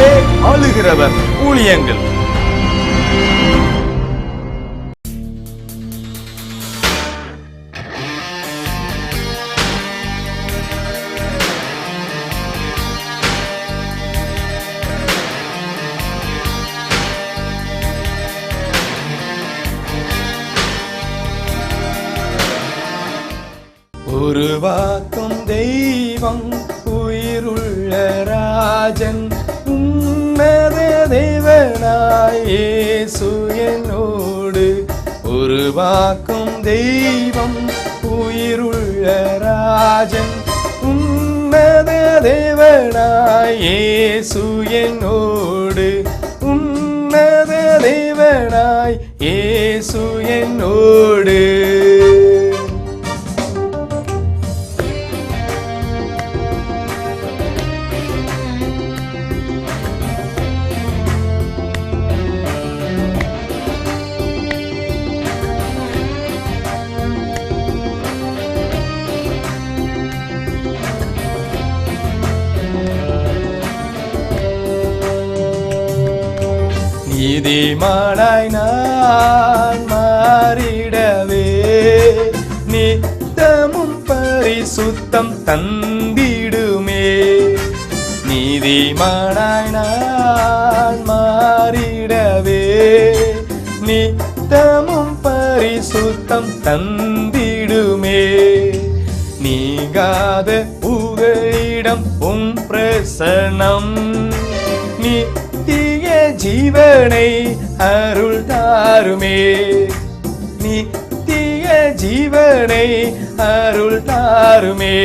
இயேசுவே ஆளுகிறவர் ஊழியங்கள். உருவாக்கும் தெய்வம் உயிருள்ள ராஜன் உன்னத தேவனாய் இயேசு என்னோடு. உருவாக்கும் தெய்வம் உயிருள்ள ராஜன் உன்னத தேவனாய் இயேசு என்னோடு. உன்னத தேவனாய் இயேசு என்னோடு. நீதிமானாய் நான் மாறிடவே நித்தமும் பரிசுத்தம் தந்திடுமே. நீதிமானாய் நான் மாறிடவே நித்தமும் பரிசுத்தம் தந்திடுமே. நீங்காத புகழிடம் உம் பிரசன்னம் நித்திய ஜீவனை அருள் தாருமே. நித்திய ஜீவனை அருள் தாருமே.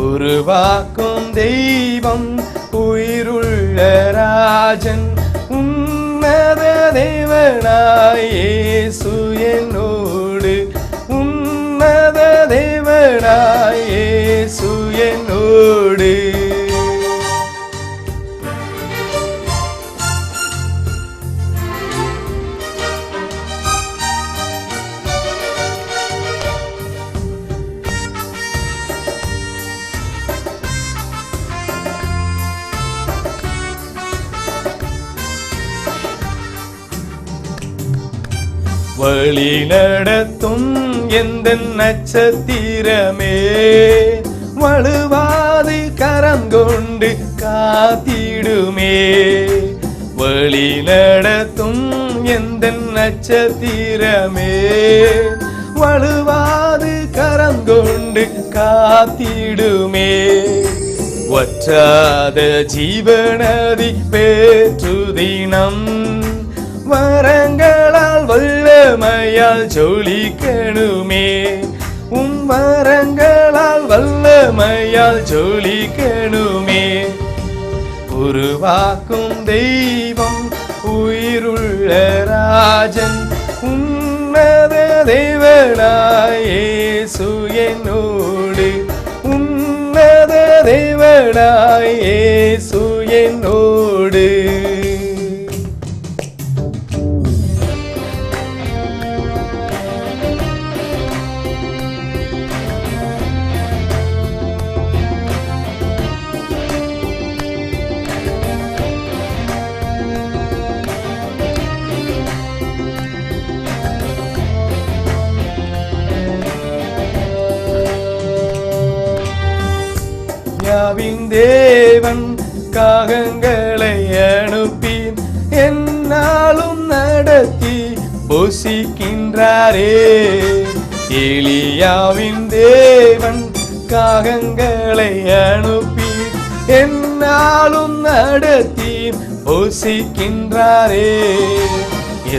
உருவாக்கும் தெய்வம் உயிருள்ள ராஜன் உன்னத தேவனாய் இயேசு என்னோடு. உன்னத தேவனாய் இயேசு என்னோடு. வழி நடத்தும் எந்த நட்சத்திரமே வலுவாது கரம் கொண்டு காத்திடுமே. வழி நடத்தும் எந்த நட்சத்திரமே வலுவாது கரம் கொண்டு காத்திடுமே. வற்றாத ஜீவநதி பேற்று தினம் வரங்களால் வல்லமையால் ஜொலிக்கணுமே. உம் வரங்களால் வல்லமையால் ஜொலிக்கணுமே. உருவாக்கும் தெய்வம் உயிருள்ள ராஜன் உன்னத தேவனாய் இயேசு என்னோடு. உன்னத தேவனாய் இயேசு என்னோடு. தேவன் காகங்களை அனுப்பி என்னாலும் நடத்தி போஷிக்கின்றாரே. எலியாவின் தேவன் காகங்களை அனுப்பி என்னாலும் நடத்தி போஷிக்கின்றாரே.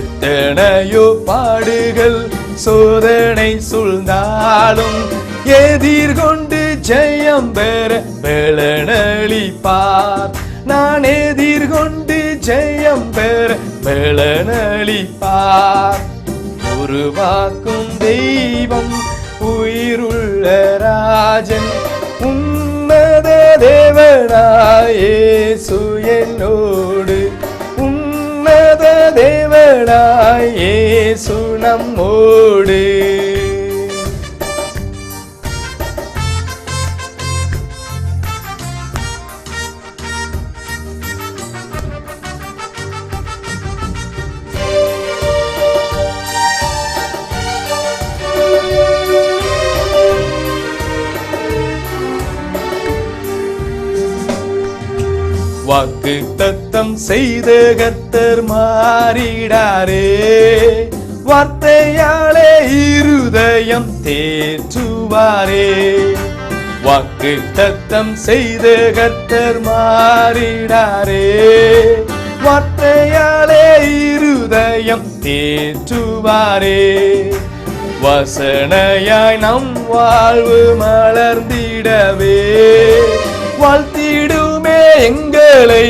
எத்தனையோ பாடுகள் சோதனை சூழ்ந்தாலும் எதிர்கொண்டு ஜெயம் பெற பலனளிப்பார். நான் எதிர்கொண்டு ஜெயம் பெற பலனளிப்பார். உருவாக்கும் தெய்வம் உயிருள்ள ராஜன் உன்னத தேவனாய் இயேசு என்னோடு. உன்னத தேவனாய் இயேசு நம்மோடு. வாக்கு தத்தம் செய்த கர்த்தர் மாறிடாரே, வார்த்தையாலே இருதயம் தேற்றுவாரே. வாக்கு தத்தம் செய்த கர்த்தர் மாறிடாரே, வார்த்தையாலே இருதயம் தேற்றுவாரே. வசனையாய் நம் வாழ்வு மலர்ந்திடவே, வாழ்த்திடுமே எங்களை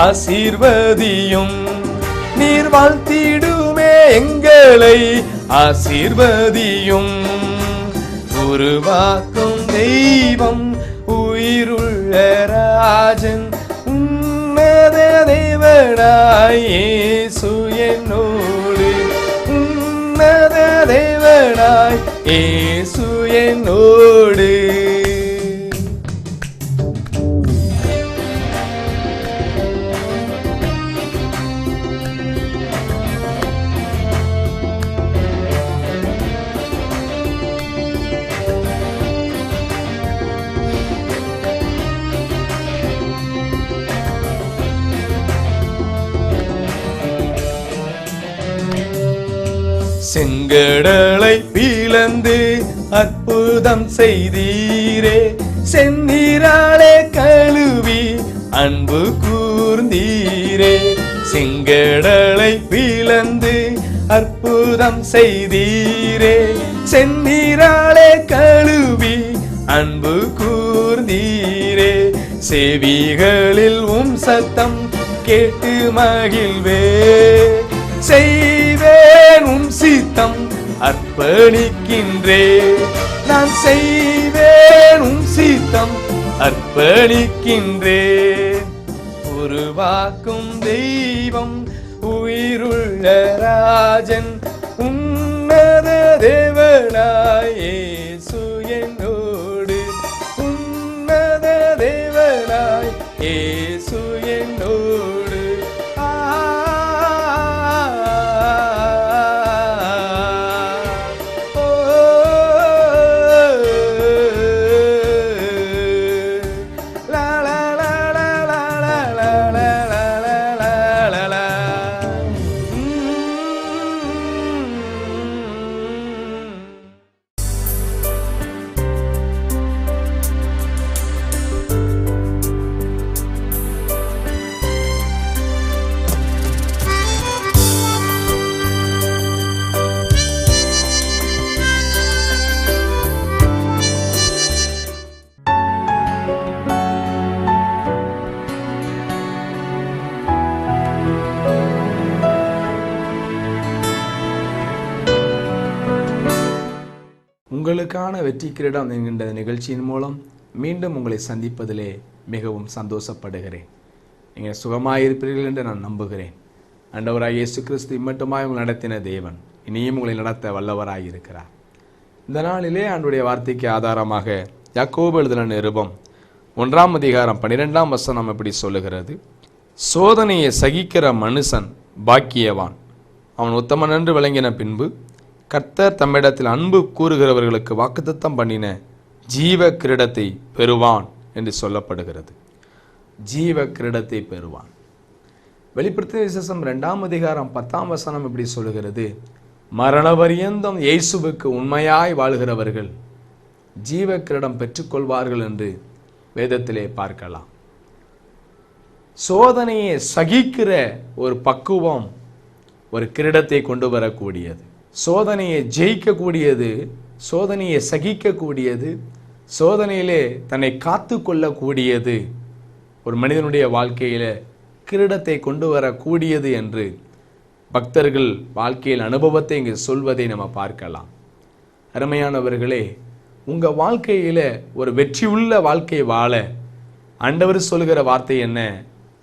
ஆசீர்வதியும். நீர் வாழ்த்திடுமே எங்களை ஆசீர்வதியும். உருவாக்கும் தெய்வம் உயிருள்ள ராஜன், உன்னத தேவனாய் இயேசு என்னோடு, உன்னத தேவனாய் இயேசு என்னோடு. செங்கடலை பிளந்து அற்புதம் செய்தீரே, செந்நீராலே கழுவி அன்பு கூர்ந்தீரே. செங்கடலை பிளந்து அற்புதம் செய்தீரே, செந்நீராலே கழுவி அன்பு கூர்ந்தீரே. செவிகளில் சத்தம் கேட்டு மகிழ்வே, செய்வேன் சித்தம் அர்ப்பணிக்கின்றே. நான் செய்வேன் சித்தம் அர்ப்பணிக்கின்றே. உருவாக்கும் தெய்வம் உயிருள்ள ராஜன், உன்னத தேவனாய் இயேசு என்னோடு, உன்னத தேவனாய் இயேசு என்னோடு. உங்களுக்கான வெற்றி கிரீடம் என்கின்ற நிகழ்ச்சியின் மூலம் மீண்டும் உங்களை சந்திப்பதிலே மிகவும் சந்தோஷப்படுகிறேன். நீங்கள் சுகமாயிருப்பீர்கள் என்று நான் நம்புகிறேன். ஆண்டவராகிய இயேசு கிறிஸ்து இம்மட்டுமாய் உங்களை நடத்தின தேவன் இனியும் உங்களை நடத்த வல்லவராயிருக்கிறார். இந்த நாளிலே ஆண்டவருடைய வார்த்தைக்கு ஆதாரமாக யாக்கோபு எழுதின நிருபம் 1ஆம் அதிகாரம் 12ஆம் வசனம் இப்படி சொல்லுகிறது: சோதனையை சகிக்கிற மனுஷன் பாக்கியவான், அவன் உத்தமன் என்று விளங்கின பின்பு கர்த்தர் தம்மிடத்தில் அன்பு கூறுகிறவர்களுக்கு வாக்குத்தத்தம் பண்ணின ஜீவ கிரீடத்தை பெறுவான் என்று சொல்லப்படுகிறது. ஜீவ கிரீடத்தை பெறுவான். வெளிப்படுத்தின விசேஷம் 2ஆம் அதிகாரம் 10ஆம் வசனம் இப்படி சொல்லுகிறது: மரண பரியந்தம் இயேசுவுக்கு உண்மையாய் வாழ்கிறவர்கள் ஜீவ கிரீடம் பெற்றுக்கொள்வார்கள் என்று வேதத்திலே பார்க்கலாம். சோதனையை சகிக்கிற ஒரு பக்குவம் ஒரு கிரீடத்தை கொண்டு வரக்கூடியது. சோதனையை ஜெயிக்கக்கூடியது, சோதனையை சகிக்கக்கூடியது, சோதனையிலே தன்னை காத்து கொள்ளக்கூடியது ஒரு மனிதனுடைய வாழ்க்கையில கிரீடத்தை கொண்டு வரக்கூடியது என்று பக்தர்கள் வாழ்க்கையில் அனுபவத்தை இங்கு சொல்வதை நம்ம பார்க்கலாம். அருமையானவர்களே, உங்கள் வாழ்க்கையில் ஒரு வெற்றியுள்ள வாழ்க்கை வாழ ஆண்டவர் சொல்கிற வார்த்தை என்ன?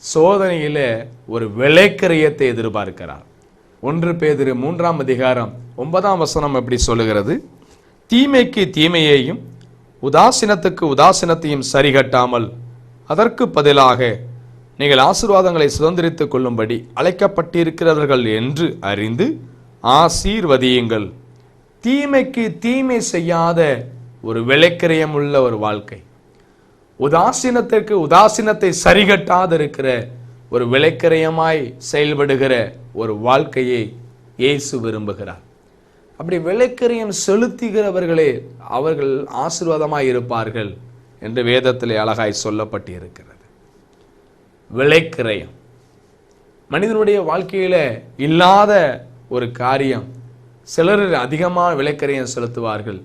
சோதனையில் ஒரு விலைக்கிரயத்தை எதிர்பார்க்கிறார். 1 பேதுரு 3ஆம் அதிகாரம் 9ஆம் வசனம் எப்படி சொல்லுகிறது: தீமைக்கு தீமையையும் உதாசீனத்துக்கு உதாசீனத்தையும் சரிகட்டாமல் அதற்கு பதிலாக நீங்கள் ஆசீர்வாதங்களை சுதந்திரித்துக் கொள்ளும்படி அழைக்கப்பட்டிருக்கிறவர்கள் என்று அறிந்து ஆசீர்வதியுங்கள். தீமைக்கு தீமை செய்யாத ஒரு விலைக்கிரயம் உள்ள ஒரு வாழ்க்கை, உதாசீனத்திற்கு உதாசீனத்தை சரிகட்டாது இருக்கிற ஒரு விலைக்கிரயமாய் செயல்படுகிற ஒரு வாழ்க்கையை இயேசு விரும்புகிறார். அப்படி விலைக்கிரயம் செலுத்துகிறவர்களே அவர்கள் ஆசீர்வாதமாய் இருப்பார்கள் என்று வேதத்திலே அழகாய் சொல்லப்பட்டு இருக்கிறது. விலைக்கிரயம் மனிதனுடைய வாழ்க்கையில இல்லாத ஒரு காரியம். சிலர் அதிகமாக விலைக்கிரயம் செலுத்துவார்கள்.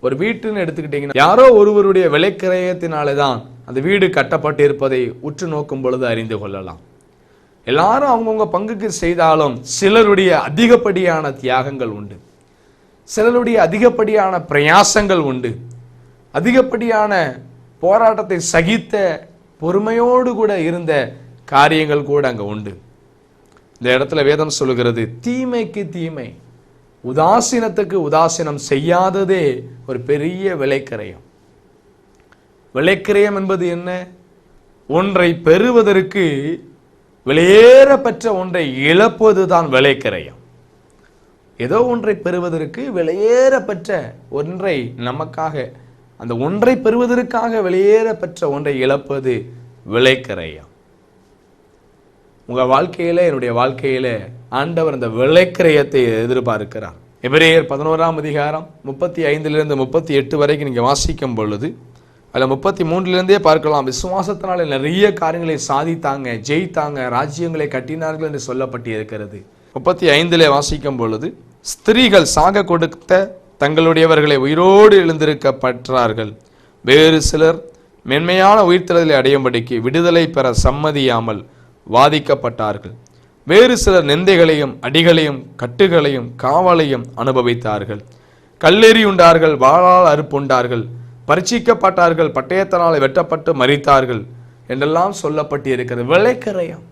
ஒரு வீட்டுன்னு எடுத்துக்கிட்டீங்கன்னா யாரோ ஒருவருடைய விலைக்கிரயத்தினாலே தான் அந்த வீடு கட்டப்பட்டு இருப்பதை உற்று நோக்கும் பொழுது அறிந்து கொள்ளலாம். எல்லாரும் அவங்கவுங்க பங்குக்கு செய்தாலும் சிலருடைய அதிகப்படியான தியாகங்கள் உண்டு, சிலருடைய அதிகப்படியான பிரயாசங்கள் உண்டு, அதிகப்படியான போராட்டத்தை சகித்த பொறுமையோடு கூட இருந்த காரியங்கள் கூட அங்க உண்டு. இந்த இடத்துல வேதம் சொல்லுகிறது, தீமைக்கு தீமை உதாசீனத்துக்கு உதாசீனம் செய்யாததே ஒரு பெரிய விலைக்கிரயம். விலைக்கிரயம் என்பது என்ன? ஒன்றை பெறுவதற்கு விலையேற பெற்ற ஒன்றை இழப்பதுதான் விலைக்கிரயம். ஏதோ ஒன்றை பெறுவதற்கு விலையேற பெற்ற ஒன்றை நமக்காக, அந்த ஒன்றை பெறுவதற்காக விலையேற பெற்ற ஒன்றை இழப்பது விலைக்கிரயம். உங்க வாழ்க்கையில, என்னுடைய வாழ்க்கையில ஆண்டவர் அந்த விலைக்கிரயத்தை எதிர்பார்க்கிறார். எபிரேயர் 11ஆம் அதிகாரம் 35 38 வரைக்கும் நீங்க வாசிக்கும் பொழுது அதில் 33 பார்க்கலாம். விசுவாசத்தினால நிறைய காரியங்களை சாதித்தாங்க, ஜெயித்தாங்க, ராஜ்யங்களை கட்டினார்கள் என்று சொல்லப்பட்டு இருக்கிறது. 35 வாசிக்கும் பொழுது, ஸ்திரீகள் சாக கொடுத்த தங்களுடையவர்களை உயிரோடு எழுந்திருக்கப்பட்டார்கள். வேறு சிலர் மென்மையான உயிர்த்தெழுதலை அடையும்படிக்கு விடுதலை பெற சம்மதியாமல் வாதிக்கப்பட்டார்கள். வேறு சிலர் நிந்தைகளையும் அடிகளையும் கட்டுகளையும் காவலையும் அனுபவித்தார்கள். கல்லெறியுண்டார்கள், வாளால் அறுப்புண்டார்கள், பரீட்சிக்கப்பட்டார்கள், பட்டயத்தினால் வெட்டப்பட்டு மரித்தார்கள் என்றெல்லாம் சொல்லப்பட்டு இருக்கிறது. விலைக்கிரயம்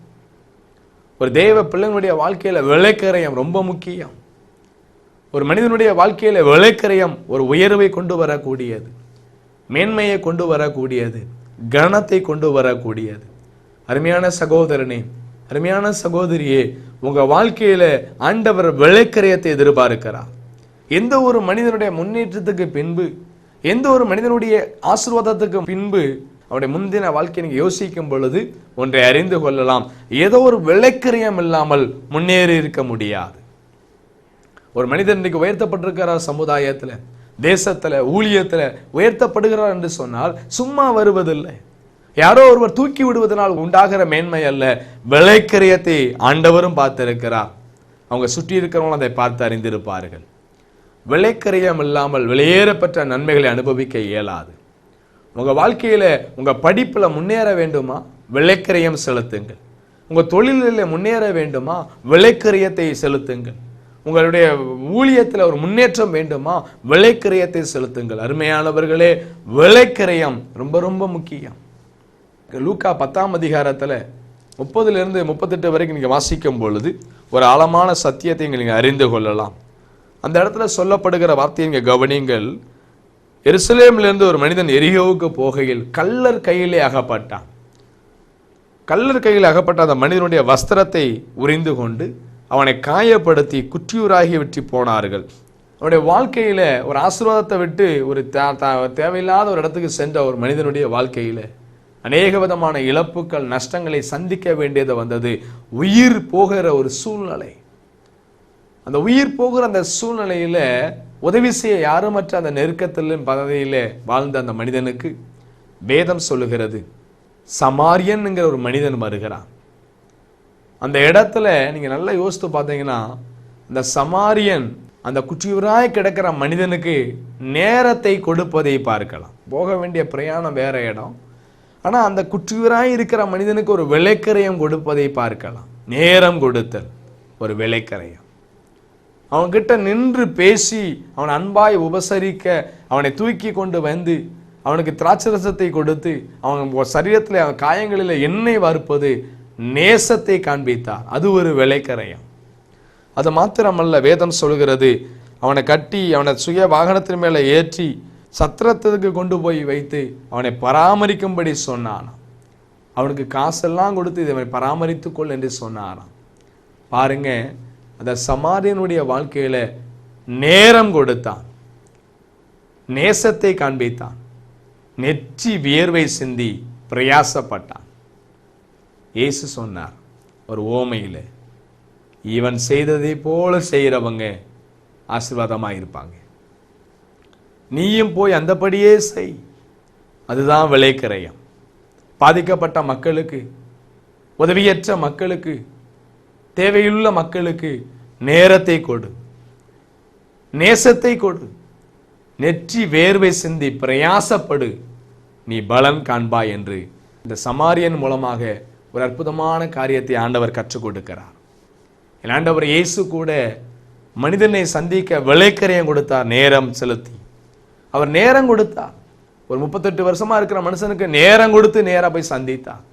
ஒரு தேவ பிள்ளைகளுடைய வாழ்க்கையில விலைக்கிரயம் ரொம்ப முக்கியம். ஒரு மனிதனுடைய வாழ்க்கையில விலைக்கிரயம் ஒரு உயர்வை கொண்டு வரக்கூடியது, மேன்மையை கொண்டு வரக்கூடியது, கனத்தை கொண்டு வரக்கூடியது. அருமையான சகோதரனே, அருமையான சகோதரியே, உங்க வாழ்க்கையில ஆண்டவர் விலைக்கிரயத்தை எதிர்பார்க்கிறார். எந்த ஒரு மனிதனுடைய முன்னேற்றத்துக்கு பின்பு, எந்த ஒரு மனிதனுடைய ஆசீர்வாதத்துக்கு பின்பு அவருடைய முந்தின வாழ்க்கையை நீங்க யோசிக்கும் பொழுது ஒன்றை அறிந்து கொள்ளலாம், ஏதோ ஒரு விலைக்கிரயம் இல்லாமல் முன்னேறி இருக்க முடியாது. ஒரு மனிதன் இன்னைக்கு உயர்த்தப்பட்டிருக்கிறார், சமுதாயத்துல, தேசத்துல, ஊழியத்துல உயர்த்தப்படுகிறார் என்று சொன்னால் சும்மா வருவதில்லை. யாரோ ஒருவர் தூக்கி விடுவதனால் உண்டாகிற மேன்மை அல்ல, விலைக்கிரயத்தை ஆண்டவரும் பார்த்திருக்கிறார். அவங்க சுற்றி இருக்கிறவங்களும் அதை பார்த்து அறிந்திருப்பார்கள். விலைக்கிரயம் இல்லாமல் விலையேறப்பட்ட நன்மைகளை அனுபவிக்க இயலாது. உங்க வாழ்க்கையில, உங்க படிப்புல முன்னேற வேண்டுமா, விலைக்கிரயம் செலுத்துங்கள். உங்க தொழிலில் முன்னேற வேண்டுமா, விலைக்கிரயத்தை செலுத்துங்கள். உங்களுடைய ஊழியத்தில் ஒரு முன்னேற்றம் வேண்டுமா, விலைக்கிரயத்தை செலுத்துங்கள். அருமையானவர்களே, விலைக்கிரயம் ரொம்ப ரொம்ப முக்கியம். லூக்கா 10ஆம் அதிகாரத்துல 30 38 வரைக்கும் நீங்க வாசிக்கும் பொழுது ஒரு ஆழமான சத்தியத்தை நீங்க அறிந்து கொள்ளலாம். அந்த இடத்துல சொல்லப்படுகிற வார்த்தையை நீங்க கவனிங்கள். எருசலேமிலிருந்து ஒரு மனிதன் எரிகோவுக்கு போகையில் கள்ளர் கையிலே அகப்பட்டான். கள்ளர் கையில் அகப்பட்ட அந்த மனிதனுடைய வஸ்திரத்தை உரிந்து கொண்டு அவனை காயப்படுத்தி குற்றியூராகி விட்டு போனார்கள். அவனுடைய வாழ்க்கையில ஒரு ஆசீர்வாதத்தை விட்டு ஒரு தேவையில்லாத ஒரு இடத்துக்கு சென்ற ஒரு மனிதனுடைய வாழ்க்கையில அநேக விதமான இழப்புகள், நஷ்டங்களை சந்திக்க வேண்டியது வந்தது. உயிர் போகிற ஒரு சூழ்நிலை. அந்த உயிர் போகிற அந்த சூழ்நிலையில உதவி செய்ய யாருமற்ற அந்த நெருக்கத்திலும் பதவியில வாழ்ந்த அந்த மனிதனுக்கு வேதம் சொல்லுகிறது, சமாரியன் என்கிற ஒரு மனிதன் வருகிறான். அந்த இடத்துல நீங்க நல்லா யோசித்து பார்த்தீங்கன்னா, அந்த சமாரியன் அந்த குற்றியூராய் கிடக்கிற மனிதனுக்கு நேரத்தை கொடுப்பதை பார்க்கலாம். போக வேண்டிய பிரயாணம் வேற இடம், ஆனா அந்த குற்றியூராய் இருக்கிற மனிதனுக்கு ஒரு விலைக்கிரயம் கொடுப்பதை பார்க்கலாம். நேரம் கொடுத்தல் ஒரு விலைக்கிரயம். அவன்கிட்ட நின்று பேசி அவன் அன்பாய் உபசரிக்க, அவனை தூக்கி கொண்டு வந்து அவனுக்கு திராட்சரசத்தை கொடுத்து அவன் சரீரத்தில் அவன் காயங்களில் எண்ணெய் வார்ப்பது நேசத்தை காண்பித்தார். அது ஒரு விலைக்கிரயம். அது மாத்திரமல்ல, வேதம் சொல்கிறது, அவனை கட்டி அவனை சுய வாகனத்தின் மேல ஏற்றி சத்திரத்துக்கு கொண்டு போய் வைத்து அவனை பராமரிக்கும்படி சொன்னானாம். அவனுக்கு காசெல்லாம் கொடுத்து இதை பராமரித்துக்கொள் என்று சொன்னானாம். பாருங்க, அந்த சமாரியனுடைய வாழ்க்கையில நேரம் கொடுத்தான், நேசத்தை காண்பித்தான். நெற்றி வியர்வை சிந்தி பிரயாசப்பட்டான். இயேசு சொன்னார் ஒரு ஓமையில், இவன் செய்ததை போல செய்கிறவங்க ஆசீர்வாதமாக இருப்பாங்க. நீயும் போய் அந்தபடியே செய். அதுதான் விளைக்கரையம். பாதிக்கப்பட்ட மக்களுக்கு, உதவியற்ற மக்களுக்கு, தேவையுள்ள மக்களுக்கு நேரத்தை கொடு, நேசத்தை கொடு, நெற்றி வேர்வை சிந்தி பிரயாசப்படு, நீ பலன் காண்பாய் என்று இந்த சமாரியன் மூலமாக ஒரு அற்புதமான காரியத்தை ஆண்டவர் கற்றுக் கொடுக்கிறார். ஆண்டவர் இயேசு கூட மனிதனை சந்திக்க விளைக்கரையம் கொடுத்தார், நேரம் செலுத்தி. அவர் நேரம் கொடுத்தார். ஒரு 38 வருஷமா இருக்கிற மனுஷனுக்கு நேரம் கொடுத்து நேரா போய் சந்தித்தார்.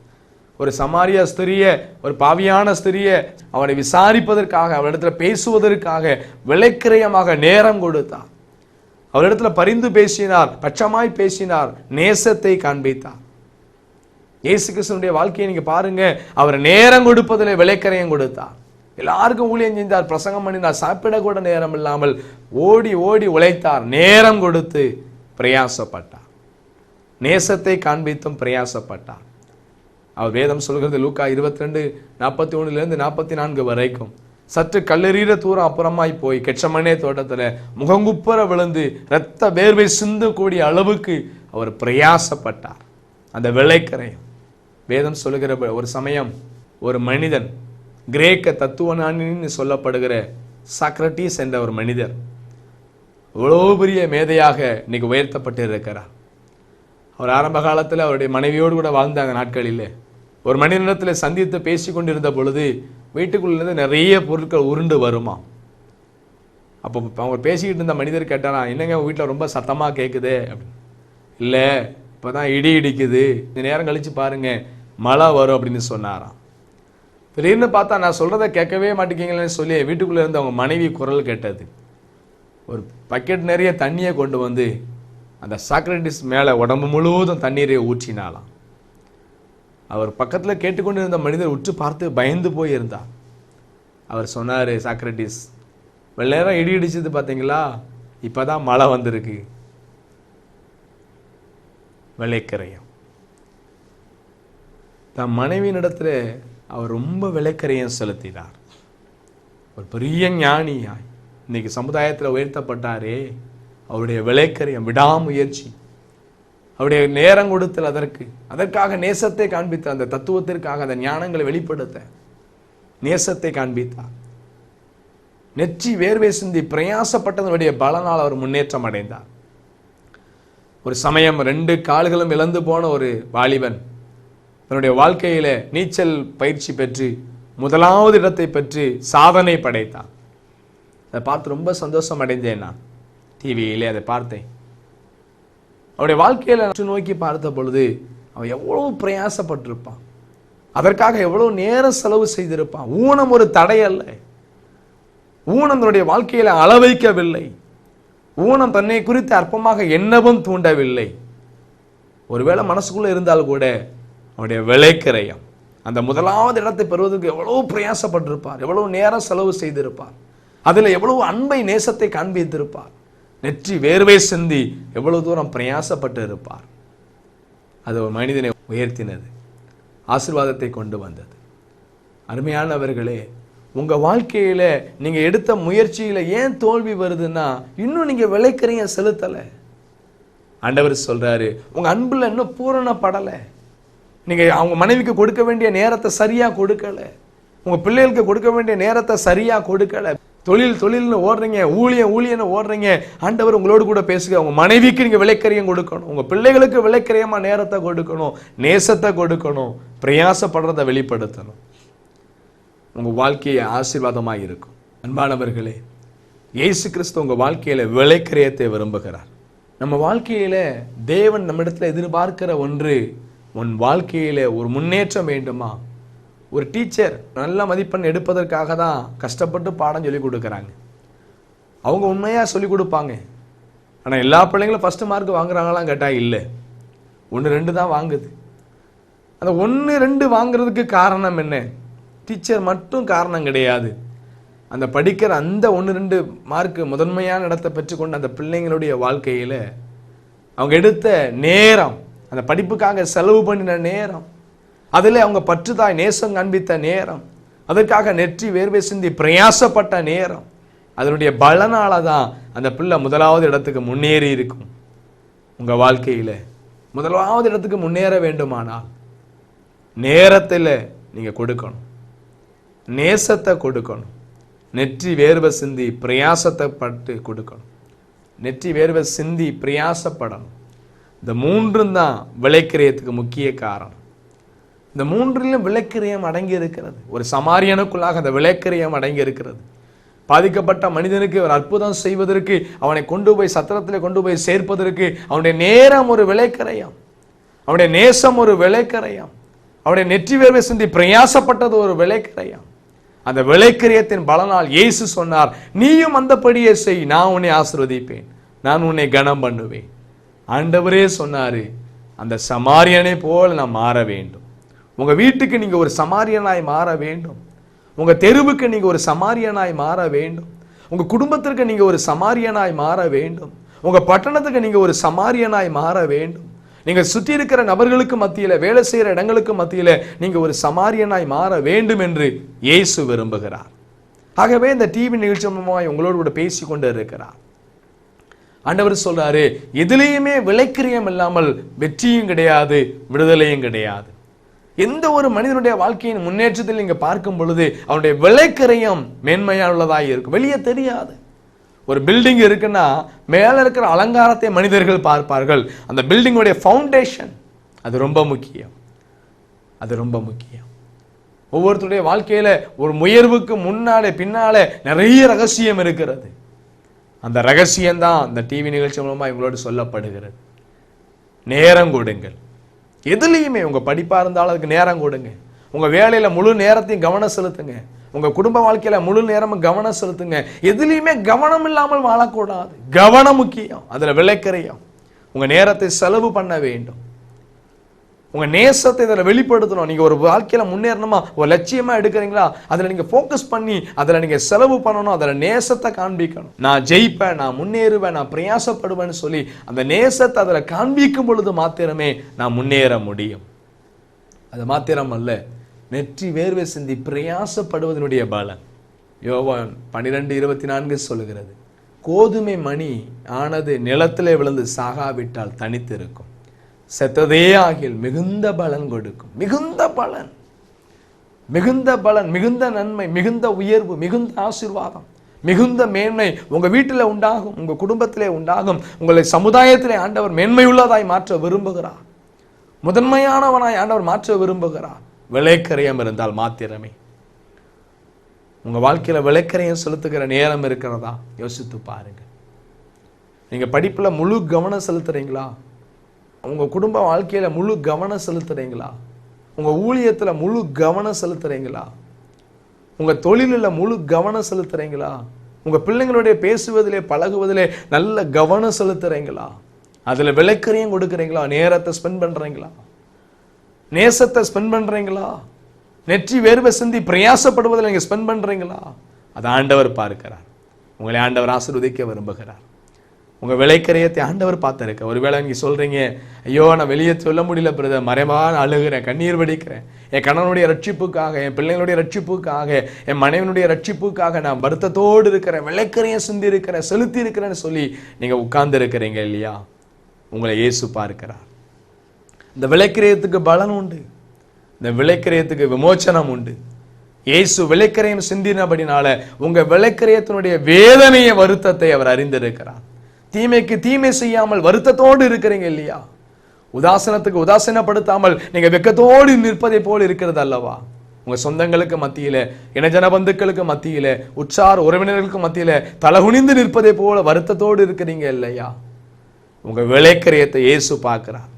ஒரு சமாரிய ஸ்திரிய, ஒரு பாவியான ஸ்திரிய அவனை விசாரிப்பதற்காக, அவரிடத்துல பேசுவதற்காக விளைக்கரையமாக நேரம் கொடுத்தார். அவரிடத்துல பரிந்து பேசினார், பட்சமாய் பேசினார், நேசத்தை காண்பித்தார். இயேசு கிறிஸ்துவினுடைய வாழ்க்கையை நீங்க பாருங்க. அவர் நேரம் கொடுப்பதில் விளைக்கரையம் கொடுத்தார். எல்லாருக்கும் ஊழியம் செஞ்சார், பிரசங்கம் பண்ணினார், சாப்பிட கூட நேரம் இல்லாமல் ஓடி ஓடி உழைத்தார், நேரம் கொடுத்து பிரயாசப்பட்டார், நேசத்தை காண்பித்தும் பிரயாசப்பட்டார். அவர் வேதம் சொல்கிறது லூக்கா 22:41 44 வரைக்கும், சற்று கல்லெறிகிற தூரம் அப்புறமாய் போய் கெட்சமனே தோட்டத்தில் முகங்குப்புற விழுந்து இரத்த வேர்வை சிந்தக்கூடிய அளவுக்கு அவர் பிரயாசப்பட்டார். அந்த விளைக்கரையம் வேதம் சொல்லுகிற ஒரு சமயம் ஒரு மனிதன், கிரேக்க தத்துவஞானின்னு சொல்லப்படுகிற சாக்ரட்டிஸ் என்ற ஒரு மனிதர் இவ்வளோ பெரிய மேதையாக இன்னைக்கு உயர்த்தப்பட்டு இருக்கிறார். அவர் ஆரம்ப காலத்தில் அவருடைய மனைவியோடு கூட வாழ்ந்தாங்க நாட்களில். ஒரு மனிதனிடத்தில் சந்தித்து பேசி கொண்டிருந்த பொழுது வீட்டுக்குள்ளேருந்து நிறைய பொருட்கள் உருண்டு வருமா. அப்போ அவங்க பேசிக்கிட்டு இருந்த மனிதர் கேட்டாரா, என்னங்க வீட்டில் ரொம்ப சத்தமாக கேட்குது அப்படின்னு. இல்லை, இப்போ தான் இடி இடிக்குது, இந்த நேரம் கழித்து பாருங்க மழை வரும் அப்படின்னு சொன்னாராம். திடீர்னு பார்த்தா நான் சொல்கிறத கேட்கவே மாட்டேங்கிங்களேன்னு சொல்லி வீட்டுக்குள்ளே இருந்து அவங்க மனைவி குரல் கேட்டது. ஒரு பக்கெட் நிறைய தண்ணியை கொண்டு வந்து அந்த சாக்ரட்டிஸ் மேலே உடம்பு முழுவதும் தண்ணீரை ஊற்றினாலாம். அவர் பக்கத்தில் கேட்டுக்கொண்டு இருந்த மனிதர் உற்று பார்த்து பயந்து போய் இருந்தார். அவர் சொன்னார், சாக்ரட்டிஸ், வெள்ள நேரம் இடி இடிச்சது பார்த்தீங்களா, இப்போ தான் மழை வந்திருக்கு. விளைக்கரையம். தன் மனைவியினிடத்தில் அவர் ரொம்ப விளைக்கரையம் செலுத்தினார். ஒரு பெரிய ஞானியாய் இன்னைக்கு சமுதாயத்தில் உயர்த்தப்பட்டாரே, அவருடைய விளைக்கரையம், விடாமுயற்சி, அவருடைய நேரம் கொடுத்தல், அதற்காக நேசத்தை காண்பித்த, அந்த தத்துவத்திற்காக அந்த ஞானங்களை வெளிப்படுத்த நேசத்தை காண்பித்தார். நெற்றி வேர்வை சிந்தி பிரயாசப்பட்டதனுடைய பலனால் அவர் முன்னேற்றம் அடைந்தார். ஒரு சமயம் 2 கால்களும் இழந்து போன ஒரு வாலிபன் தன்னுடைய வாழ்க்கையில நீச்சல் பயிற்சி பெற்று 1வது இடத்தை பெற்று சாதனை படைத்தான். அதை பார்த்து ரொம்ப சந்தோஷம் அடைந்தேன். நான் டிவியிலே அதை பார்த்தேன். அவருடைய வாழ்க்கையில நோக்கி பார்த்த பொழுது அவன் எவ்வளவு பிரயாசப்பட்டிருப்பான், அதற்காக எவ்வளவு நேரம் செலவு செய்திருப்பான். ஊனம் ஒரு தடை அல்ல. ஊனம் தன்னுடைய வாழ்க்கையில அளவைக்கவில்லை. ஊனம் தன்னை குறித்து அற்பமாக எண்ணவும் தூண்டவில்லை. ஒருவேளை மனசுக்குள்ள இருந்தால் கூட அவருடைய விளைக்கரையம், அந்த 1வது இடத்தை பெறுவதற்கு எவ்வளவு பிரயாசப்பட்டிருப்பார், எவ்வளவு நேரம் செலவு செய்திருப்பார், அதில் எவ்வளவு அன்பை நேசத்தை காண்பித்திருப்பார், நெற்றி வேர்வை சிந்தி எவ்வளவு தூரம் பிரயாசப்பட்டு இருப்பார். அது ஒரு மனிதனை உயர்த்தினது, ஆசீர்வாதத்தை கொண்டு வந்தது. அருமையானவர்களே, உங்க வாழ்க்கையில நீங்க எடுத்த முயற்சியில ஏன் தோல்வி வருதுன்னா, இன்னும் நீங்க விளைக்கரையம் செலுத்தல. ஆண்டவர் சொல்றாரு, உங்க அன்புல இன்னும் பூரணப்படல. நீங்க அவங்க மனைவிக்கு கொடுக்க வேண்டிய நேரத்தை சரியா கொடுக்கல, உங்க பிள்ளைகளுக்கு கொடுக்க வேண்டிய நேரத்தை சரியா கொடுக்கல. தொழில்னு ஓடுறீங்க, ஊழியன்னு ஓடுறீங்க. ஆண்டவர் உங்களோடு கூட பேசுங்க. உங்க மனைவிக்கு நீங்க விளைக்கரையம் கொடுக்கணும், உங்க பிள்ளைகளுக்கு விளைக்கரையமா நேரத்தை கொடுக்கணும், நேசத்தை கொடுக்கணும், பிரயாசப்படுறதை வெளிப்படுத்தணும். உங்க வாழ்க்கையை ஆசீர்வாதமாக இருக்கும். அன்பானவர்களே, இயேசு கிறிஸ்து உங்க வாழ்க்கையில விளைக்கரையத்தை விரும்புகிறார். நம்ம வாழ்க்கையில தேவன் நம்மிடத்துல எதிர்பார்க்கிற ஒன்று, உன் வாழ்க்கையில ஒரு முன்னேற்றம் வேண்டுமா? ஒரு டீச்சர் நல்ல மதிப்பெண் எடுப்பதற்காக தான் கஷ்டப்பட்டு பாடம் சொல்லி கொடுக்குறாங்க. அவங்க உண்மையாக சொல்லி கொடுப்பாங்க. ஆனால் எல்லா பிள்ளைங்களும் ஃபஸ்ட்டு மார்க் வாங்குறாங்களாம் கேட்டால் இல்லை, 1-2 தான் வாங்குது. அந்த 1-2 வாங்குறதுக்கு காரணம் என்ன? டீச்சர் மட்டும் காரணம் கிடையாது. அந்த படிக்கிற அந்த 1-2 மார்க் முதன்மையான இடத்தை பெற்றுக்கொண்டு அந்த பிள்ளைங்களுடைய வாழ்க்கையில் அவங்க எடுத்த நேரம், அந்த படிப்புக்காக செலவு பண்ணின நேரம், அதில் அவங்க பற்றுதாய் நேசம் காண்பித்த நேரம், அதற்காக நெற்றி வேர்வை சிந்தி பிரயாசப்பட்ட நேரம், அதனுடைய பலனால தான் அந்த பிள்ளை முதலாவது இடத்துக்கு முன்னேறி இருக்கும். உங்க வாழ்க்கையில் முதலாவது இடத்துக்கு முன்னேற வேண்டுமானால் நேரத்தில் நீங்க கொடுக்கணும், நேசத்தை கொடுக்கணும், நெற்றி வேர்வை சிந்தி பிரயாசத்தை பட்டு கொடுக்கணும், நெற்றி வேர்வை சிந்தி பிரயாசப்படணும். இந்த மூன்றும் தான் விலைக்கிரயத்துக்கு முக்கிய காரணம். இந்த மூன்றிலும் விலைக்கிரயம் அடங்கி இருக்கிறது. ஒரு சமாரியனுக்குள்ளாக அந்த விலைக்கிரயம் அடங்கி இருக்கிறது. பாதிக்கப்பட்ட மனிதனுக்கு ஒரு அற்புதம் செய்வதற்கு, அவனை கொண்டு போய் சத்திரத்தில் கொண்டு போய் சேர்ப்பதற்கு அவனுடைய நேரம் ஒரு விலைக்கிரயம், அவனுடைய நேசம் ஒரு விலைக்கிரயம், அவனுடைய நெற்றி வேர்வை சிந்தி பிரயாசப்பட்டது ஒரு விலைக்கிரயம். அந்த விலைக்கிரயத்தின் பலனால் இயேசு சொன்னார், நீயும் அந்தபடியே செய், நான் உன்னை ஆசீர்வதிப்பேன், நான் உன்னை கனம் பண்ணுவேன். ஆண்டவரே சொன்னாரு, அந்த சமாரியனை போல நான் மாற வேண்டும். உங்க வீட்டுக்கு நீங்க ஒரு சமாரியனாய் மாற வேண்டும். உங்க தெருவுக்கு நீங்க ஒரு சமாரியனாய் மாற வேண்டும். உங்க குடும்பத்திற்கு நீங்க ஒரு சமாரியனாய் மாற வேண்டும். உங்க பட்டணத்துக்கு நீங்க ஒரு சமாரியனாய் மாற வேண்டும். நீங்க சுற்றி இருக்கிற நபர்களுக்கு மத்தியில, வேலை செய்யற இடங்களுக்கு மத்தியில நீங்க ஒரு சமாரியனாய் மாற வேண்டும் என்று இயேசு விரும்புகிறார். ஆகவே இந்த டிவி நிகழ்ச்சி மூலமாய் உங்களோடு கூட பேசி கொண்டு இருக்கிறார். ஆண்டவர் சொல்றாரு, எதிலேயுமே விலைக்கிரயம் இல்லாமல் வெற்றியும் கிடையாது, விடுதலையும் கிடையாது. எந்த ஒரு மனிதனுடைய வாழ்க்கையின் முன்னேற்றத்தில் நீங்க பார்க்கும் பொழுது அவனுடைய விலைக்கிரயம் மேன்மையானதாக இருக்கும். வெளியே தெரியாது. ஒரு பில்டிங் இருக்குன்னா மேல இருக்கிற அலங்காரத்தை மனிதர்கள் பார்ப்பார்கள். அந்த பில்டிங்குடைய ஃபவுண்டேஷன் அது ரொம்ப முக்கியம். அது ரொம்ப முக்கியம். ஒவ்வொருத்தருடைய வாழ்க்கையில ஒரு முயர்வுக்கு முன்னாலே பின்னாலே நிறைய ரகசியம் இருக்கிறது. அந்த ரகசியம் தான் இந்த டிவி நிகழ்ச்சி மூலமா இவங்களோடு சொல்லப்படுகிறது. நேரம் கொடுங்கள். எதுலையுமே உங்க படிப்பா இருந்தாலும் அதுக்கு நேரம் கொடுங்க. உங்க வேலையில முழு நேரத்தையும் கவனம் செலுத்துங்க. உங்க குடும்ப வாழ்க்கையில முழு நேரமும் கவனம் செலுத்துங்க. எதுலையுமே கவனம் இல்லாமல் வாழக்கூடாது. கவனம் முக்கியம். அதுல விலைக்கிரயம். உங்க நேரத்தை செலவு பண்ண வேண்டும். உங்க நேசத்தை இதில் வெளிப்படுத்தணும். நீங்க ஒரு வாழ்க்கையில முன்னேறணுமா, ஒரு லட்சியமா எடுக்கிறீங்களா, அதுல நீங்க போக்கஸ் பண்ணி அதுல நீங்க செலவு பண்ணணும். அதுல நேசத்தை காண்பிக்கணும். நான் ஜெயிப்பேன், நான் முன்னேறுவேன், நான் பிரயாசப்படுவேன்னு சொல்லி அந்த நேசத்தை அதுல காண்பிக்கும் பொழுது மாத்திரமே நான் முன்னேற முடியும். அது மாத்திரம் அல்ல, நெற்றி வேர்வை சிந்தி பிரயாசப்படுவதனுடைய பலன் யோவான் 12:24 சொல்லுகிறது, கோதுமை மணி ஆனது நிலத்திலே விழுந்து சாகாவிட்டால் தனித்து இருக்கும், செத்ததே ஆகில் மிகுந்த பலன் கொடுக்கும். மிகுந்த பலன், மிகுந்த பலன், மிகுந்த நன்மை, மிகுந்த உயர்வு, மிகுந்த ஆசீர்வாதம், மிகுந்த மேன்மை உங்க வீட்டில் உண்டாகும், உங்க குடும்பத்திலே உண்டாகும். உங்களை சமுதாயத்திலே ஆண்டவர் மேன்மையுள்ளதாய் மாற்ற விரும்புகிறார். முதன்மையானவனாய் ஆண்டவர் மாற்ற விரும்புகிறார். விலைக்கரையம் இருந்தால் மாத்திரமே. உங்க வாழ்க்கையில விலைக்கரையம் செலுத்துகிற நேரம் இருக்கிறதா யோசித்து பாருங்க. நீங்க படிப்புல முழு கவனம் செலுத்துறீங்களா? உங்க குடும்ப வாழ்க்கையில முழு கவனம் செலுத்துறீங்களா? உங்க ஊழியத்துல முழு கவனம் செலுத்துறீங்களா? உங்க தொழிலில் முழு கவனம் செலுத்துறீங்களா? உங்க பிள்ளைங்களுடைய பேசுவதிலே பழகுவதிலே நல்ல கவனம் செலுத்துறீங்களா? அதுல விலைக்கரையும் கொடுக்குறீங்களா? நேரத்தை ஸ்பெண்ட் பண்றீங்களா? நேசத்தை ஸ்பெண்ட் பண்றீங்களா? நெற்றி வேர்வை சிந்தி பிரயாசப்படுவதில் நீங்க ஸ்பெண்ட் பண்றீங்களா? அது ஆண்டவர் பார்க்கிறார். உங்களை ஆண்டவர் ஆசீர்வதிக்க விரும்புகிறார். உங்க விலைக்கரையத்தை ஆண்டவர் பார்த்திருக்க. ஒருவேளை நீங்க சொல்றீங்க, ஐயோ நான் வெளியே சொல்ல முடியல பிரதர், மறைமான அழுகிறேன், கண்ணீர் வடிக்கிறேன், என் கணவனுடைய ரட்சிப்புக்காக, என் பிள்ளைங்களுடைய ரட்சிப்புக்காக, என் மனைவனுடைய ரட்சிப்புக்காக நான் வருத்தத்தோடு இருக்கிறேன், விலைக்கரையும் சிந்தி இருக்கிறேன், செலுத்தி இருக்கிறேன்னு சொல்லி நீங்க உட்கார்ந்து இருக்கிறீங்க இல்லையா? உங்களை இயேசு பார்க்கிறார். இந்த விலைக்கிரயத்துக்கு பலன் உண்டு. இந்த விலைக்கிரயத்துக்கு விமோச்சனம் உண்டு. இயேசு விலைக்கிரயம் சிந்தினபடினால உங்க விலைக்கிரயத்தினுடைய வேதனைய வருத்தத்தை அவர் அறிந்திருக்கிறார். தீமைக்கு தீமை செய்யாமல் வருத்தத்தோடு இருக்கிறீங்க இல்லையா? உதாசனத்துக்கு உதாசீனப்படுத்தாமல் நீங்க வெக்கத்தோடு நிற்பதை போல் இருக்கிறது அல்லவா? உங்க சொந்தங்களுக்கு மத்தியில, இனஜன பந்துக்களுக்கு மத்தியில, உற்சார் உறவினர்களுக்கு மத்தியில தலகுனிந்து நிற்பதை போல வருத்தத்தோடு இருக்கிறீங்க இல்லையா? உங்க விலைக்கிரயத்தை இயேசு பார்க்கிறார்.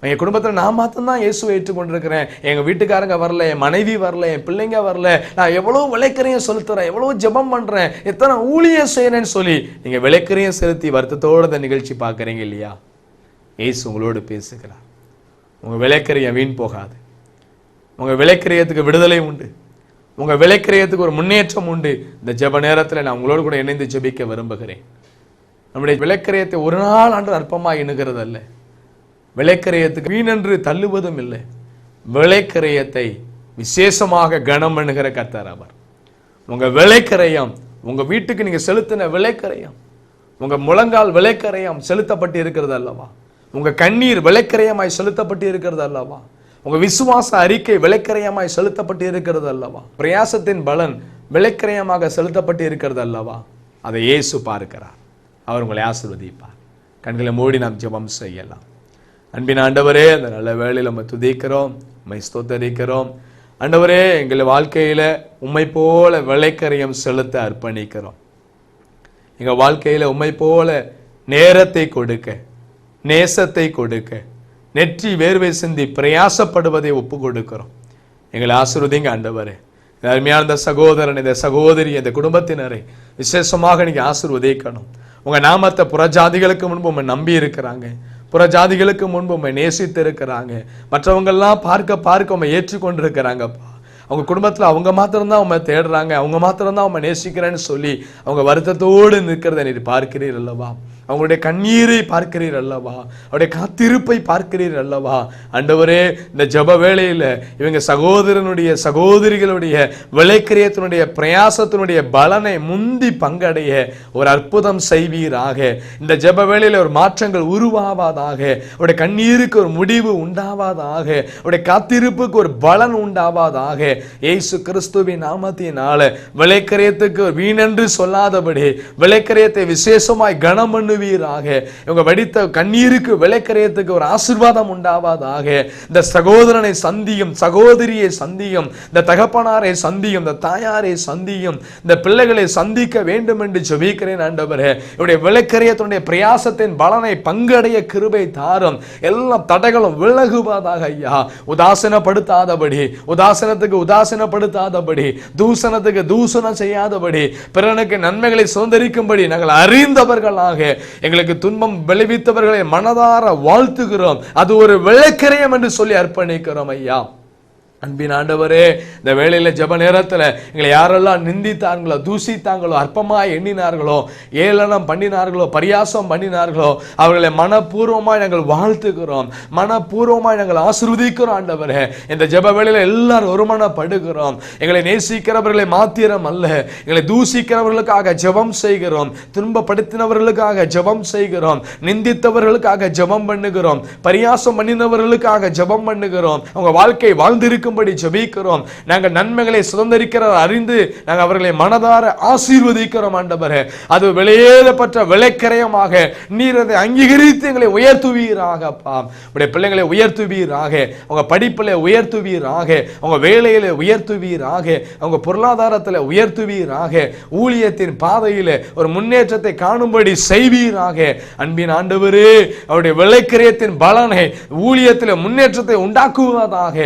எங்க குடும்பத்துல நான் மாத்திரம்தான் இயேசுவை ஏற்றுக்கொண்டிருக்கிறேன், எங்க வீட்டுக்காரங்க வரல, என் மனைவி வரல, என் பிள்ளைங்க வரல, நான் எவ்வளவு விலைக்கரையும் செலுத்துறேன், எவ்வளவு ஜெபம் பண்றேன், எத்தனை ஊழியம் செய்யறேன்னு சொல்லி நீங்க விலைக்கரையும் செலுத்தி வருத்தத்தோட இந்த நிகழ்ச்சி பார்க்கறீங்க இல்லையா? இயேசு உங்களோடு பேசுகிறார். உங்க விலைக்கரையம் வீண் போகாது. உங்க விலைக்கரையத்துக்கு விடுதலை உண்டு. உங்க விலைக்கரையத்துக்கு ஒரு முன்னேற்றம் உண்டு. இந்த ஜெப நேரத்தில் நான் உங்களோடு கூட இணைந்து ஜெபிக்க விரும்புகிறேன். நம்முடைய விலைக்கரையத்தை ஒரு நாள் ஆண்டு அற்பமாக எண்ணுகிறது அல்ல. விலைக்கரையத்துக்கு வீணென்று தள்ளுவதும் இல்லை. விலைக்கரையத்தை விசேஷமாக கனம் பண்ணுகிற கர்த்தர் அவர். உங்க விலைக்கரையம், உங்க வீட்டுக்கு நீங்க செலுத்தின விலைக்கரையம், உங்க முழங்கால் விலைக்கரையம் செலுத்தப்பட்டு இருக்கிறது அல்லவா? உங்க கண்ணீர் விலைக்கரையமாய் செலுத்தப்பட்டு இருக்கிறது அல்லவா? உங்க விசுவாச அறிக்கை விலைக்கரையமாய் செலுத்தப்பட்டு இருக்கிறது அல்லவா? பிரயாசத்தின் பலன் விலைக்கரையமாக செலுத்தப்பட்டு இருக்கிறது அல்லவா? அதை இயேசு பார்க்கிறார். அவர் உங்களை ஆசீர்வதிப்பார். கண்களை மூடி நாம் ஜெபம் செய்யலாம். அன்பின் ஆண்டவரே, அந்த நல்ல வேளையில் நம்ம துதிக்கிறோம், உம்மை ஸ்தோத்தரிக்கிறோம். ஆண்டவரே, எங்கள் வாழ்க்கையில உம்மை போல விலைக்கரையம் செலுத்த அர்ப்பணிக்கிறோம். எங்க வாழ்க்கையில உம்மை போல நேரத்தை கொடுக்க, நேசத்தை கொடுக்க, நெற்றி வேர்வை சிந்தி பிரயாசப்படுவதை ஒப்பு கொடுக்கிறோம். எங்களை ஆசீர்வதிங்க ஆண்டவரே. அருமையான இந்த சகோதரன், இந்த சகோதரி, இந்த குடும்பத்தினரை விசேஷமாக நீங்க ஆசீர்வதிக்கணும். உங்க நாமத்தை புறஜாதிகளுக்கு முன்பு உண்மை நம்பி இருக்கிறாங்க, புறஜாதிகளுக்கு முன்பு உண்மை நேசித்து இருக்கிறாங்க, மற்றவங்கெல்லாம் பார்க்க உண்மை ஏற்றுக்கொண்டிருக்கிறாங்கப்பா. அவங்க குடும்பத்தில் அவங்க மாத்திரம்தான் உண்மை தேடுறாங்க, அவங்க மாத்திரம்தான் உண்மை நேசிக்கிறேன்னு சொல்லி அவங்க வருத்தத்தோடு நிற்கிறத நீ பார்க்கிறீர் அல்லவா? அவங்களுடைய கண்ணீரை பார்க்கிறீர் அல்லவா? அவருடைய காத்திருப்பை பார்க்கிறீர் அல்லவா? ஆண்டவரே, இந்த ஜப வேளையில் இவங்க சகோதரனுடைய சகோதரிகளுடைய விலைக்கரியத்தினுடைய பிரயாசத்தினுடைய பலனை முந்தி பங்கடைய ஒரு அற்புதம் செய்வீராக. இந்த ஜப வேளையில் ஒரு மாற்றங்கள் உருவாவதாக, அவருடைய கண்ணீருக்கு ஒரு முடிவு உண்டாவதாக, அவருடைய காத்திருப்புக்கு ஒரு பலன் உண்டாவதாக. இயேசு கிறிஸ்துவின் நாமத்தினால விலைக்கரியத்துக்கு வீணென்று சொல்லாதபடி விலைக்கரியத்தை விசேஷமாய் கனம் பண்ணு இவங்க வடித்த கண்ணீருக்கு விலைக்கரையத்துக்கு ஒரு ஆசீர்வாதம் உண்டாவதாக. இந்த சகோதரனை சந்தியும், சகோதரியை சந்தியும், இந்த தகப்பனாரை சந்தியும், இந்த தாயாரை சந்தியும், இந்த பிள்ளைகளை சந்திக்க வேண்டும் என்று ஜெபிக்கிறேன் ஆண்டவரே. இவருடைய விலைக்கரையத்தினுடைய பிரயாசத்தின் பலனை பங்கடைய கிருபை தாரும். எல்லா தடைகளும் விலகுவதாக ஐயா. உதாசீனப்படுத்தாதபடி, உதாசீனத்துக்கு உதாசீனப்படுத்தாதபடி, தூசணத்துக்கு தூசணம் செய்யாதபடி, பிறனுக்கு நன்மைகளை சுதந்திரிக்கும்படி நாங்கள் அறிந்தவர்களாக எங்களுக்கு துன்பம் விளைவித்தவர்களை மனதார வாழ்த்துகிறோம். அது ஒரு விலைக்கரையம் என்று சொல்லி அர்ப்பணிக்கிறோம் ஐயா. அன்பின் ஆண்டவரே, இந்த வேளையில ஜெப நேரத்தில் எங்களை யாரெல்லாம் நிந்தித்தார்களோ, தூசித்தாங்களோ, அற்பமாய் எண்ணினார்களோ, ஏளனம் பண்ணினார்களோ, பரியாசம் பண்ணினார்களோ, அவர்களை மனப்பூர்வமாய் நாங்கள் வாழ்த்துகிறோம், மனப்பூர்வமாய் நாங்கள் ஆசீர்வதிக்கிறோம் ஆண்டவரே. இந்த ஜெப வேளையில எல்லாரும் ஒருமனப்படுகிறோம். எங்களை நேசிக்கிறவர்களை மாத்திரம் அல்ல, எங்களை தூசிக்கிறவர்களுக்காக ஜெபம் செய்கிறோம், துன்பப்படுத்தினவர்களுக்காக ஜெபம் செய்கிறோம், நிந்தித்தவர்களுக்காக ஜெபம் பண்ணுகிறோம், பரியாசம் பண்ணினவர்களுக்காக ஜெபம் பண்ணுகிறோம். அவங்க வாழ்க்கை வாழ்ந்திருக்க ஜெபிக்கிறோம். நாங்கள் நன்மைகளை சுதந்திரிக்கிற அறிந்து நாங்கள் அவர்களை மனதார ஆசீர்வதிக்கிறோம் ஆண்டவரே. அது வெளியேறப்பட்ட விலைக்கரையமாக நீர் அதை அங்கீகரித்து எங்களை உயர்த்துவீராக. உடைய பிள்ளைகளை உயர்த்துவீராக, அவங்க படிப்பில் உயர்த்துவீராக, அவங்க வேலையில உயர்த்துவீராக, அவங்க பொருளாதாரத்தில் உயர்த்துவீராக, ஊழியத்தின் பாதையில் ஒரு முன்னேற்றத்தை காணும்படி செய்வீராக. அன்பின் ஆண்டவரே, அவருடைய விலைக்கரையத்தின் பலனை ஊழியத்தில் முன்னேற்றத்தை உண்டாக்குவதாக,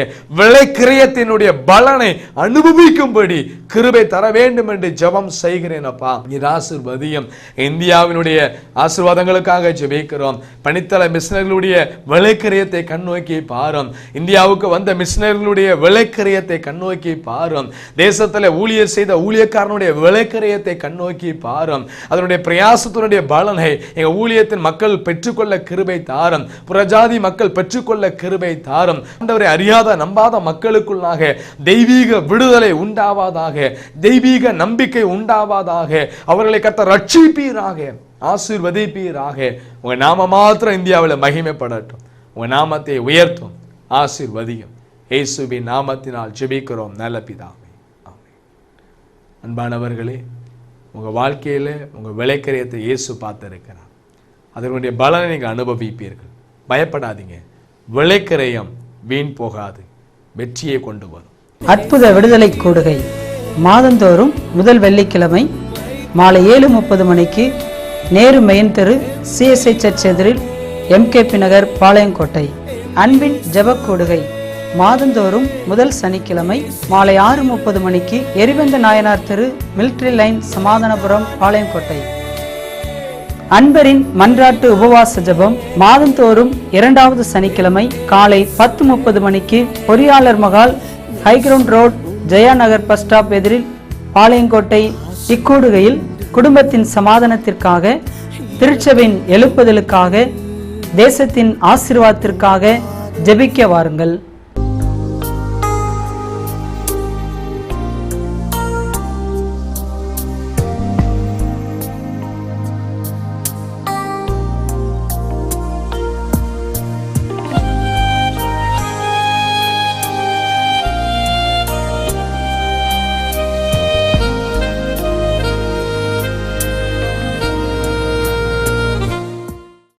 கிரியத்தினுடைய பலனை அனுபவிக்கும்படி கிருபை தர வேண்டும் என்று ஜெபம் செய்கிறேன் அப்பா. நீர் ஆசீர்வதியும். இந்தியாவினுடைய ஆசீர்வாதங்களுக்காக ஜெபிக்கிறோம். பணித்தள மிஷனர்களுடைய விலைக்கரியத்தை கண்ணோக்கி பாரும். இந்தியாவுக்கு வந்த மிஷனர்களுடைய விலைக்கரியத்தை கண்ணோக்கி பாரும். தேசத்தில் ஊழியர் செய்த ஊழியக்காரனுடைய விலைக்கரியத்தை கண்ணோக்கி பாரும். அதனுடைய பிரயாசத்தினுடைய பலனை எங்க ஊழியத்தின் மக்கள் பெற்றுக்கொள்ள கிருபை தாரும். புறஜாதி மக்கள் பெற்றுக்கொள்ள கிருபை தாரும். ஆண்டவரை அறியாத நம்பாத மக்களுக்குள்ளாக தெய்வீக விடுதலை உண்டாவதாக, தெய்வீக நம்பிக்கை உண்டாவதாக, அவர்களை கர்த்தர் ரட்சிப்பீராக, ஆசீர்வதிப்பீராக. உங்க நாம மாத்திரம் இந்தியாவில் மகிமைப்படட்டும். உங்க நாமத்தை உயர்த்தும், ஆசீர்வதியும். இயேசுவின் நாமத்தினால் ஜெபிக்கிறோம் நல்ல பிதாவே, ஆமென். அன்பானவர்களே, உங்க வாழ்க்கையில உங்க விலைக்கரியத்தை இயேசு பார்த்திருக்கிறார். அதனுடைய பலனை நீங்க அனுபவிப்பீர்கள். பயப்படாதீங்க. விலைக்கரியம் வீண் போகாது, வெற்றியை கொண்டு வரும். அற்புத விடுதலை கூடுகை மாதந்தோறும் முதல் வெள்ளிக்கிழமை மாலை 7:30 மணிக்கு நேரு மெயின் தெரு CSI சர்ச் எதிரில் MKP நகர் பாளையங்கோட்டை. அன்பின் ஜெப கூடுகை மாதந்தோறும் முதல் சனிக்கிழமை மாலை 6:30 மணிக்கு எரிவந்த நாயனார் தெரு மிலிட்டரி லைன் சமாதானபுரம் பாளையங்கோட்டை. அன்பரின் மன்றாட்டு உபவாச ஜெபம் மாதந்தோறும் 2வது சனிக்கிழமை காலை 10:30 மணிக்கு பொறியாளர் மகால் ஹைகிரவுண்ட் ரோட் ஜெயா நகர் பஸ் ஸ்டாப் எதிரில் பாளையங்கோட்டை. இக்கூடுகையில் குடும்பத்தின் சமாதானத்திற்காக திருச்சபையின் எழுப்புதலுக்காக, தேசத்தின் ஆசீர்வாதத்திற்காக ஜெபிக்க வாருங்கள்.